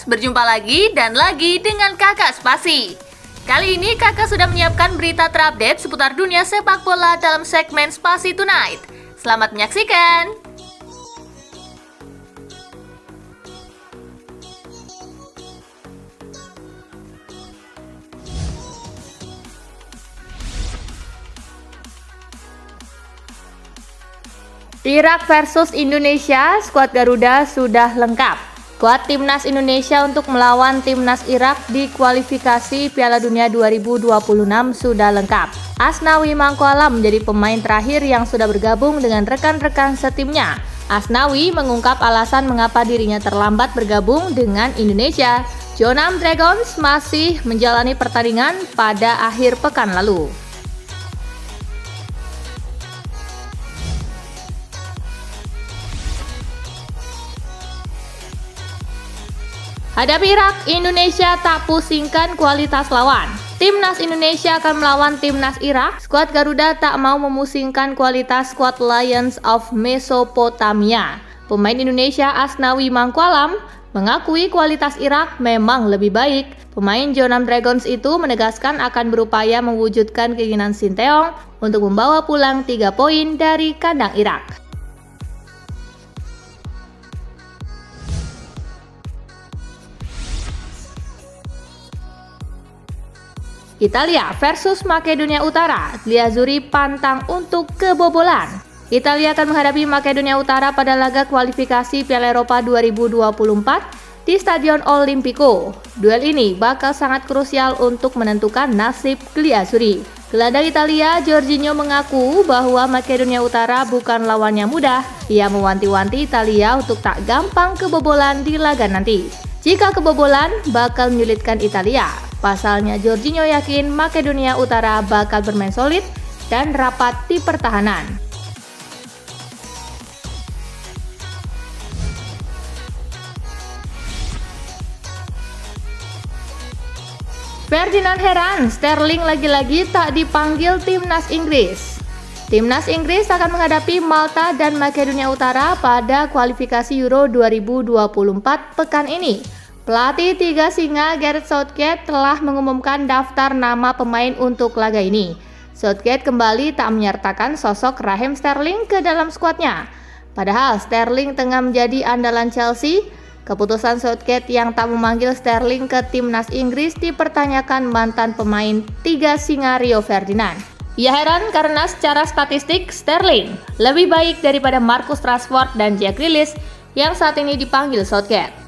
berjumpa lagi dan lagi dengan Kakak Spasi. Kali ini Kakak sudah menyiapkan berita terupdate seputar dunia sepak bola dalam segmen Spasi Tonight. Selamat menyaksikan! Irak versus Indonesia, skuad Garuda sudah lengkap. Skuad Timnas Indonesia untuk melawan Timnas Irak di kualifikasi Piala Dunia 2026 sudah lengkap. Asnawi Mangkualam menjadi pemain terakhir yang sudah bergabung dengan rekan-rekan setimnya. Asnawi mengungkap alasan mengapa dirinya terlambat bergabung dengan Indonesia. Jeonnam Dragons masih menjalani pertandingan pada akhir pekan lalu. Hadapi Irak, Indonesia tak pusingkan kualitas lawan. Timnas Indonesia akan melawan Timnas Irak. Skuad Garuda tak mau memusingkan kualitas skuad Lions of Mesopotamia. Pemain Indonesia Asnawi Mangkualam mengakui kualitas Irak memang lebih baik. Pemain Jeonnam Dragons itu menegaskan akan berupaya mewujudkan keinginan Sinteyong untuk membawa pulang 3 poin dari kandang Irak. Italia versus Makedonia Utara, Gliazzurri pantang untuk kebobolan. Italia akan menghadapi Makedonia Utara pada laga kualifikasi Piala Eropa 2024 di Stadion Olimpico. Duel ini bakal sangat krusial untuk menentukan nasib Gliazzurri. Gelandang Italia, Jorginho mengaku bahwa Makedonia Utara bukan lawan yang mudah. Ia mewanti-wanti Italia untuk tak gampang kebobolan di laga nanti. Jika kebobolan, bakal menyulitkan Italia. Pasalnya, Jorginho yakin Makedonia Utara bakal bermain solid dan rapat di pertahanan. Ferdinand heran, Sterling lagi-lagi tak dipanggil Timnas Inggris. Timnas Inggris akan menghadapi Malta dan Makedonia Utara pada kualifikasi Euro 2024 pekan ini. Pelatih tiga singa Gareth Southgate telah mengumumkan daftar nama pemain untuk laga ini. Southgate kembali tak menyertakan sosok Raheem Sterling ke dalam skuadnya. Padahal Sterling tengah menjadi andalan Chelsea. Keputusan Southgate yang tak memanggil Sterling ke Timnas Inggris dipertanyakan mantan pemain tiga singa Rio Ferdinand. Ia heran karena secara statistik Sterling lebih baik daripada Marcus Rashford dan Jack Grealish yang saat ini dipanggil Southgate.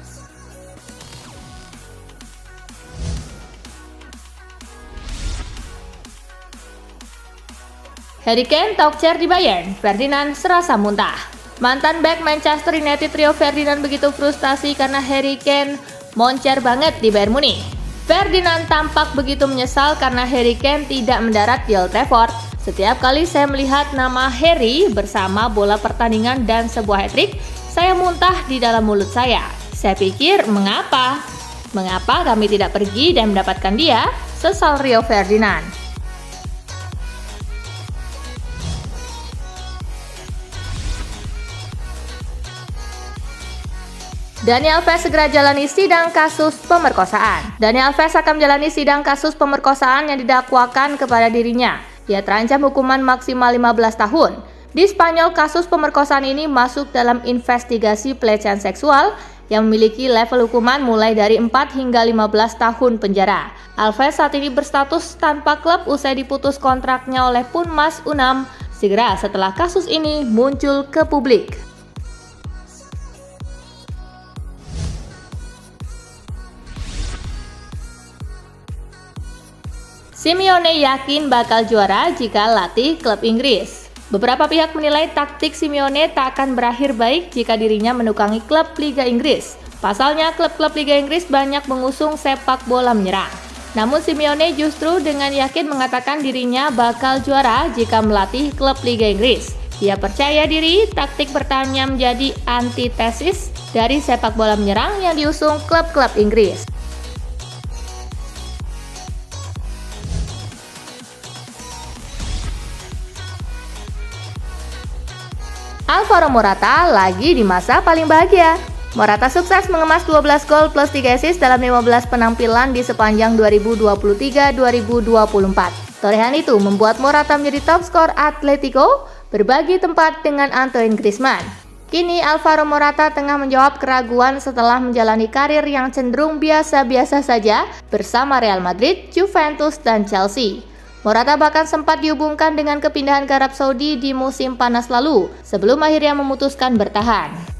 Harry Kane talk-chair di Bayern, Ferdinand serasa muntah. Mantan bek Manchester United Rio Ferdinand begitu frustasi karena Harry Kane moncer banget di Bayern Munich. Ferdinand tampak begitu menyesal karena Harry Kane tidak mendarat di Old Trafford. Setiap kali saya melihat nama Harry bersama bola pertandingan dan sebuah hat-trick, saya muntah di dalam mulut saya. Saya pikir, mengapa? Mengapa kami tidak pergi dan mendapatkan dia? Sesal Rio Ferdinand. Dani Alves segera jalani sidang kasus pemerkosaan. Dani Alves akan menjalani sidang kasus pemerkosaan yang didakwakan kepada dirinya. Ia terancam hukuman maksimal 15 tahun. Di Spanyol, kasus pemerkosaan ini masuk dalam investigasi pelecehan seksual yang memiliki level hukuman mulai dari 4 hingga 15 tahun penjara. Alves saat ini berstatus tanpa klub usai diputus kontraknya oleh Punmas UNAM segera setelah kasus ini muncul ke publik. Simeone yakin bakal juara jika latih klub Inggris. Beberapa pihak menilai taktik Simeone tak akan berakhir baik jika dirinya menukangi klub Liga Inggris. Pasalnya, klub-klub Liga Inggris banyak mengusung sepak bola menyerang. Namun Simeone justru dengan yakin mengatakan dirinya bakal juara jika melatih klub Liga Inggris. Ia percaya diri taktik bertahannya menjadi antitesis dari sepak bola menyerang yang diusung klub-klub Inggris. Alvaro Morata lagi di masa paling bahagia. Morata sukses mengemas 12 gol plus 3 assist dalam 15 penampilan di sepanjang 2023-2024. Torehan itu membuat Morata menjadi top skor Atletico, berbagi tempat dengan Antoine Griezmann. Kini Alvaro Morata tengah menjawab keraguan setelah menjalani karir yang cenderung biasa-biasa saja bersama Real Madrid, Juventus, dan Chelsea. Morata bahkan sempat dihubungkan dengan kepindahan ke Arab Saudi di musim panas lalu, sebelum akhirnya memutuskan bertahan.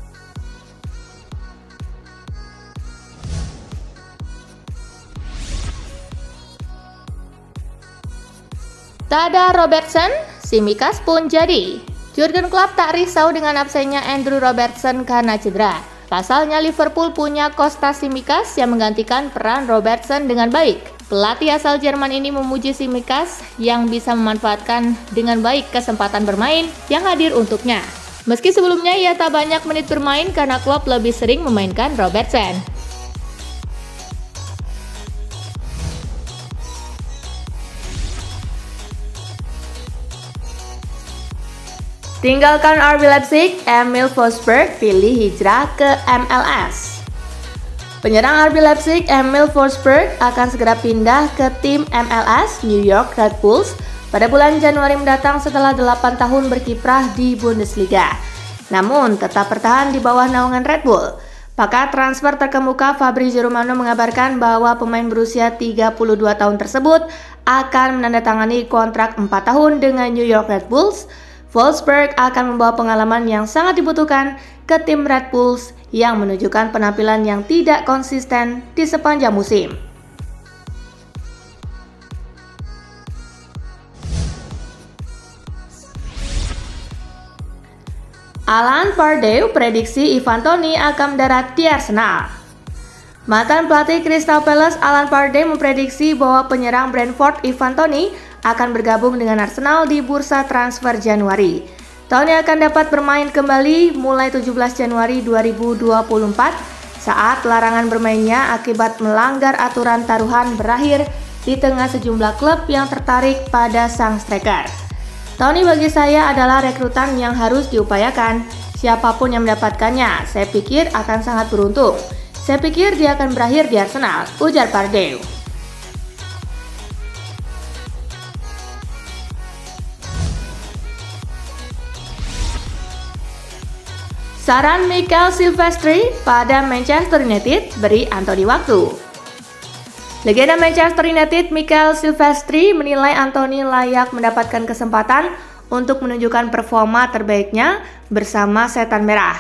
Tak ada Robertson, Tsimikas pun jadi. Jurgen Klopp tak risau dengan absennya Andrew Robertson karena cedera. Pasalnya Liverpool punya Kostas Tsimikas yang menggantikan peran Robertson dengan baik. Pelatih asal Jerman ini memuji Tsimikas yang bisa memanfaatkan dengan baik kesempatan bermain yang hadir untuknya. Meski sebelumnya ia tak banyak menit bermain karena Klopp lebih sering memainkan Robertson. Tinggalkan RB Leipzig, Emil Forsberg pilih hijrah ke MLS. Penyerang RB Leipzig, Emil Forsberg akan segera pindah ke tim MLS New York Red Bulls pada bulan Januari mendatang setelah 8 tahun berkiprah di Bundesliga. Namun tetap bertahan di bawah naungan Red Bull. Pakar transfer terkemuka Fabrizio Romano mengabarkan bahwa pemain berusia 32 tahun tersebut akan menandatangani kontrak 4 tahun dengan New York Red Bulls. Forsberg akan membawa pengalaman yang sangat dibutuhkan ke tim Red Bulls yang menunjukkan penampilan yang tidak konsisten di sepanjang musim. Alan Pardew prediksi Ivan Toney akan mendarat di Arsenal. Mantan pelatih Crystal Palace Alan Pardew memprediksi bahwa penyerang Brentford Ivan Toney akan bergabung dengan Arsenal di bursa transfer Januari. Toney akan dapat bermain kembali mulai 17 Januari 2024 saat larangan bermainnya akibat melanggar aturan taruhan berakhir di tengah sejumlah klub yang tertarik pada sang striker. Toney bagi saya adalah rekrutan yang harus diupayakan. Siapapun yang mendapatkannya, saya pikir akan sangat beruntung. Saya pikir dia akan berakhir di Arsenal, ujar Pardew. Saran Mikael Silvestri pada Manchester United, beri Anthony waktu. Legenda Manchester United Mikael Silvestri menilai Anthony layak mendapatkan kesempatan untuk menunjukkan performa terbaiknya bersama Setan Merah.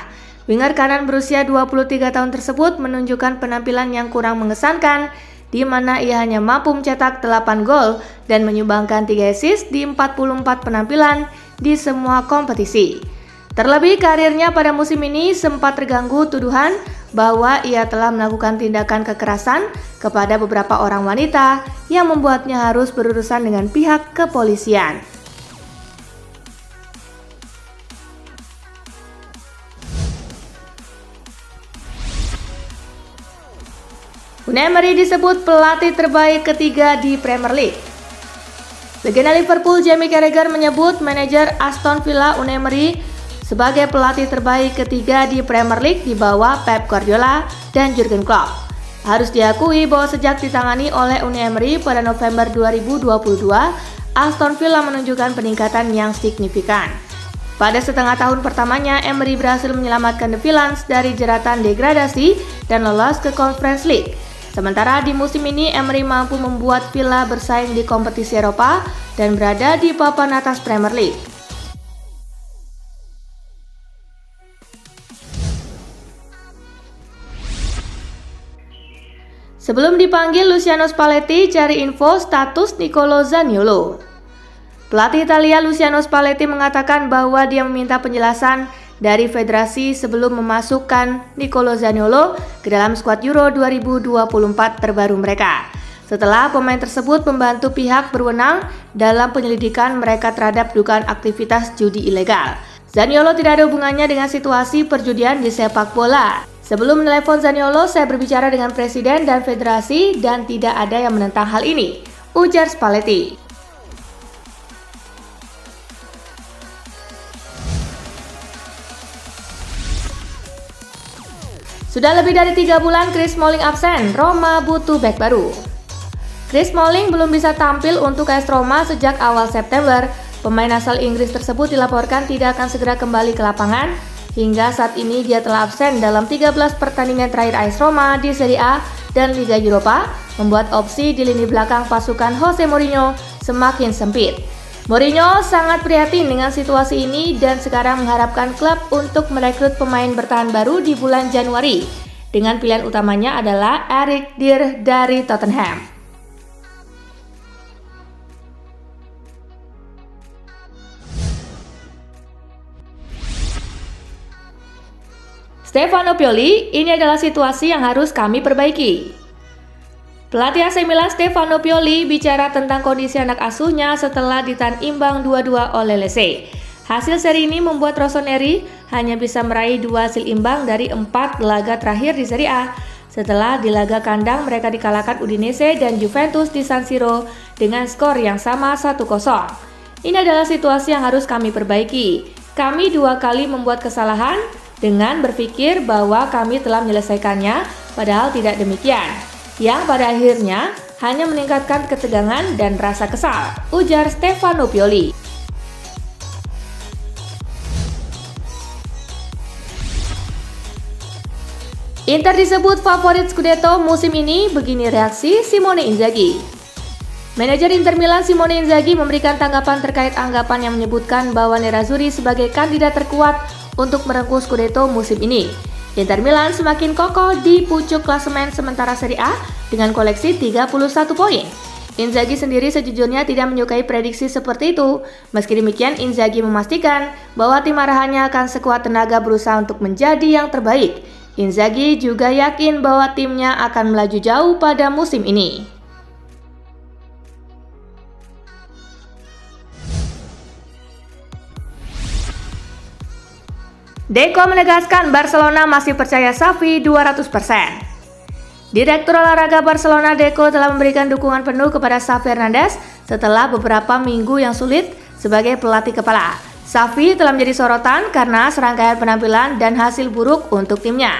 Winger kanan berusia 23 tahun tersebut menunjukkan penampilan yang kurang mengesankan, di mana ia hanya mampu mencetak 8 gol dan menyumbangkan 3 assist di 44 penampilan di semua kompetisi. Terlebih karirnya pada musim ini sempat terganggu tuduhan bahwa ia telah melakukan tindakan kekerasan kepada beberapa orang wanita yang membuatnya harus berurusan dengan pihak kepolisian. Unai Emery disebut pelatih terbaik ketiga di Premier League. Legenda Liverpool Jamie Carragher menyebut manajer Aston Villa Unai Emery sebagai pelatih terbaik ketiga di Premier League di bawah Pep Guardiola dan Jurgen Klopp. Harus diakui bahwa sejak ditangani oleh Unai Emery pada November 2022, Aston Villa menunjukkan peningkatan yang signifikan. Pada setengah tahun pertamanya, Emery berhasil menyelamatkan The Villains dari jeratan degradasi dan lolos ke Conference League. Sementara di musim ini, Emery mampu membuat Villa bersaing di kompetisi Eropa dan berada di papan atas Premier League. Sebelum dipanggil, Luciano Spalletti cari info status Nicolo Zaniolo. Pelatih Italia Luciano Spalletti mengatakan bahwa dia meminta penjelasan dari federasi sebelum memasukkan Nicolo Zaniolo ke dalam skuad Euro 2024 terbaru mereka. Setelah pemain tersebut membantu pihak berwenang dalam penyelidikan mereka terhadap dugaan aktivitas judi ilegal. Zaniolo tidak ada hubungannya dengan situasi perjudian di sepak bola. Sebelum menelepon Zaniolo, saya berbicara dengan presiden dan federasi dan tidak ada yang menentang hal ini, ujar Spalletti. Sudah lebih dari 3 bulan Chris Smalling absen, Roma butuh bek baru. Chris Smalling belum bisa tampil untuk AS Roma sejak awal September. Pemain asal Inggris tersebut dilaporkan tidak akan segera kembali ke lapangan. Hingga saat ini dia telah absen dalam 13 pertandingan terakhir AS Roma di Serie A dan Liga Eropa, membuat opsi di lini belakang pasukan Jose Mourinho semakin sempit. Mourinho sangat prihatin dengan situasi ini dan sekarang mengharapkan klub untuk merekrut pemain bertahan baru di bulan Januari. Dengan pilihan utamanya adalah Eric Dier dari Tottenham. Stefano Pioli, ini adalah situasi yang harus kami perbaiki. Pelatih AC Milan Stefano Pioli bicara tentang kondisi anak asuhnya setelah ditahan imbang 2-2 oleh Lecce. Hasil seri ini membuat Rossoneri hanya bisa meraih 2 hasil imbang dari 4 laga terakhir di Serie A. Setelah di laga kandang mereka dikalahkan Udinese dan Juventus di San Siro dengan skor yang sama 1-0. Ini adalah situasi yang harus kami perbaiki. Kami 2 kali membuat kesalahan dengan berpikir bahwa kami telah menyelesaikannya, padahal tidak demikian. Yang pada akhirnya hanya meningkatkan ketegangan dan rasa kesal, ujar Stefano Pioli. Inter disebut favorit Scudetto musim ini, begini reaksi Simone Inzaghi. Manajer Inter Milan Simone Inzaghi memberikan tanggapan terkait anggapan yang menyebutkan bahwa Nerazzurri sebagai kandidat terkuat untuk merengkuh Scudetto musim ini. Inter Milan semakin kokoh di pucuk klasemen sementara Serie A dengan koleksi 31 poin. Inzaghi sendiri sejujurnya tidak menyukai prediksi seperti itu. Meski demikian, Inzaghi memastikan bahwa tim arahannya akan sekuat tenaga berusaha untuk menjadi yang terbaik. Inzaghi juga yakin bahwa timnya akan melaju jauh pada musim ini. Deco menegaskan Barcelona masih percaya Xavi 200%. Direktur olahraga Barcelona Deco telah memberikan dukungan penuh kepada Xavi Hernandez setelah beberapa minggu yang sulit sebagai pelatih kepala. Xavi telah menjadi sorotan karena serangkaian penampilan dan hasil buruk untuk timnya.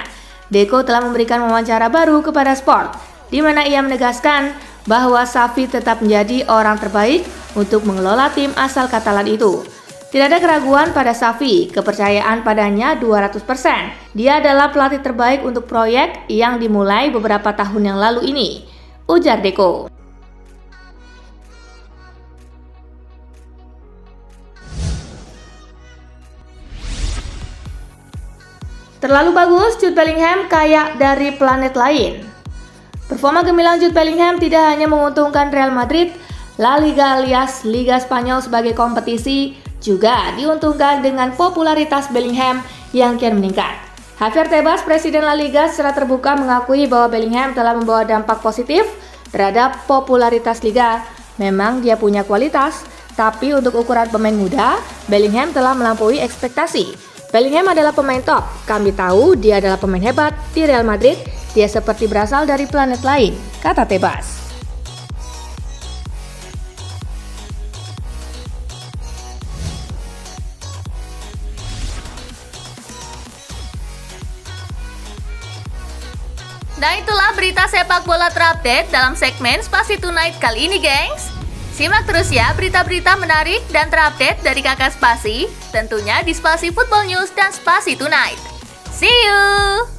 Deco telah memberikan wawancara baru kepada Sport, di mana ia menegaskan bahwa Xavi tetap menjadi orang terbaik untuk mengelola tim asal Katalan itu. Tidak ada keraguan pada Xavi, kepercayaan padanya 200%. Dia adalah pelatih terbaik untuk proyek yang dimulai beberapa tahun yang lalu ini, ujar Deco. Terlalu bagus, Jude Bellingham kayak dari planet lain. Performa gemilang Jude Bellingham tidak hanya menguntungkan Real Madrid, La Liga alias Liga Spanyol sebagai kompetisi, juga diuntungkan dengan popularitas Bellingham yang kian meningkat. Javier Tebas, Presiden La Liga, secara terbuka mengakui bahwa Bellingham telah membawa dampak positif terhadap popularitas Liga. Memang dia punya kualitas, tapi untuk ukuran pemain muda, Bellingham telah melampaui ekspektasi. Bellingham adalah pemain top, kami tahu dia adalah pemain hebat di Real Madrid, dia seperti berasal dari planet lain, kata Tebas. Nah itulah berita sepak bola terupdate dalam segmen Spasi Tonight kali ini, gengs. Simak terus ya berita-berita menarik dan terupdate dari Kakak Spasi, tentunya di Spasi Football News dan Spasi Tonight. See you!